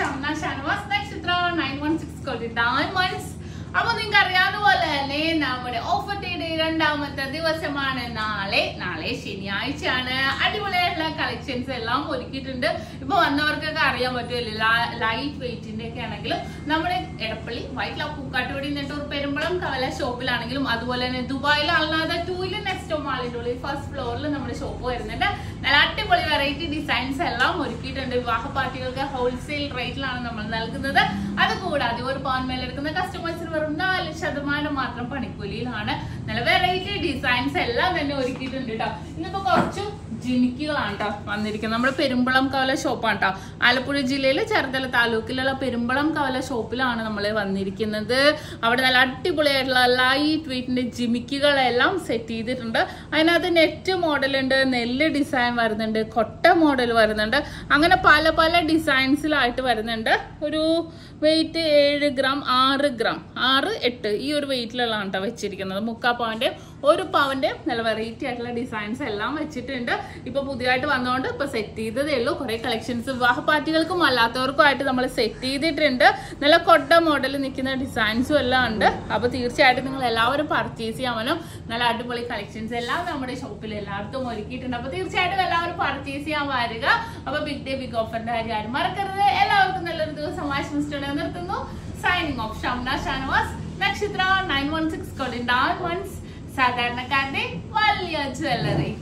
SHAMNA Nakshathra 916 diamonds. അപ്പോൾ നിങ്ങൾക്ക് അറിയാവുന്ന തന്നെ നമ്മുടെ ഓഫർ ഡേയുടെ രണ്ടാമത്തെ ദിവസമാണ് നാളെ ശനിയാഴ്ചയാണ്. അടിപൊളിയായിട്ടുള്ള കളക്ഷൻസ് എല്ലാം ഒരുക്കിയിട്ടുണ്ട്. ഇപ്പൊ വന്നവർക്കൊക്കെ അറിയാൻ പറ്റുമല്ലോ, ലൈറ്റ് വെയിറ്റിന്റെ ഒക്കെ ആണെങ്കിലും നമ്മുടെ എടപ്പള്ളി വൈറ്റ് ലവ് പൂക്കാട്ടുപടി നെട്ടൂർ പെരുമ്പളം കവല ഷോപ്പിലാണെങ്കിലും അതുപോലെ തന്നെ ദുബായിൽ അല്ലാതെ 2 നെക്സ്റ്റ് മാളിന്റെ ഉള്ളിൽ ഫസ്റ്റ് ഫ്ലോറിൽ നമ്മുടെ ഷോപ്പ് വരുന്നുണ്ട്. നല്ല അടിപൊളി വെറൈറ്റി ഡിസൈൻസ് എല്ലാം ഒരുക്കിയിട്ടുണ്ട്. വിവാഹ പാർട്ടികൾക്ക് ഹോൾസെയിൽ റേറ്റിലാണ് നമ്മൾ നൽകുന്നത്. അതുകൂടാതെ ഒരു പവൻ മേലെടുക്കുന്ന കസ്റ്റമേഴ്സിന് വെറും 4% മാത്രം പണിക്കൂലിയിലാണ്. നല്ല വെറൈറ്റി ഡിസൈൻസ് എല്ലാം തന്നെ ഒരുക്കിയിട്ടുണ്ട് കേട്ടോ. ഇന്നിപ്പോ കുറച്ച് ജിമിക്കുകളാണ് കേട്ടോ വന്നിരിക്കുന്നത്. നമ്മുടെ പെരുമ്പളം കവല ഷോപ്പാണ് കേട്ടോ. ആലപ്പുഴ ജില്ലയിലെ ചേർത്തല താലൂക്കിലുള്ള പെരുമ്പളം കവല ഷോപ്പിലാണ് നമ്മൾ വന്നിരിക്കുന്നത്. അവിടെ നല്ല അടിപൊളിയായിട്ടുള്ള ലൈറ്റ് വെയിറ്റിന്റെ ജിമിക്കുകളെല്ലാം സെറ്റ് ചെയ്തിട്ടുണ്ട്. അതിനകത്ത് നെറ്റ് മോഡൽ ഉണ്ട്, നെല്ല് ഡിസൈൻ വരുന്നുണ്ട്, കൊട്ട മോഡൽ വരുന്നുണ്ട്. അങ്ങനെ പല പല ഡിസൈൻസിലായിട്ട് വരുന്നുണ്ട്. ഒരു വെയിറ്റ് 7 ഗ്രാം 6 ഗ്രാം 6, 8 ഈ ഒരു വെയിറ്റിലുള്ളതാണ് കേട്ടോ വെച്ചിരിക്കുന്നത്. 3/4 പവന്റെ 1 പവന്റെ നല്ല വെറൈറ്റി ആയിട്ടുള്ള ഡിസൈൻസ് എല്ലാം വെച്ചിട്ടുണ്ട്. ഇപ്പൊ പുതിയതായിട്ട് വന്നതുകൊണ്ട് ഇപ്പൊ സെറ്റ് ചെയ്തതേ ഉള്ളൂ. കുറെ കളക്ഷൻസ് വിവാഹ പാർട്ടികൾക്കും അല്ലാത്തവർക്കും ആയിട്ട് നമ്മൾ സെറ്റ് ചെയ്തിട്ടുണ്ട്. നല്ല കൊട്ട മോഡൽ നിൽക്കുന്ന ഡിസൈൻസും എല്ലാം ഉണ്ട്. അപ്പൊ തീർച്ചയായിട്ടും നിങ്ങൾ എല്ലാവരും പർച്ചേസ് ചെയ്യാമല്ലോ. നല്ല അടിപൊളി കളക്ഷൻസ് എല്ലാം നമ്മുടെ ഷോപ്പിൽ എല്ലായിടത്തും ഒരുക്കിയിട്ടുണ്ട്. അപ്പൊ തീർച്ചയായിട്ടും എല്ലാവരും പർച്ചേസ് ചെയ്യാൻ വരിക. അപ്പൊ ബിഗ് ഡേ ബിഗ് ഓഫറിന്റെ കാര്യം ആരും മറക്കരുത്. എല്ലാവർക്കും നല്ലൊരു ദിവസം ആശംസിച്ചുകൊണ്ട് നിർത്തുന്നു. സൈനിങ് ഓഫ് ഷംന ഷാനവാസ് നക്ഷത്ര 916 diamonds, സാധാരണക്കാരുടെ വലിയ ജ്വല്ലറി.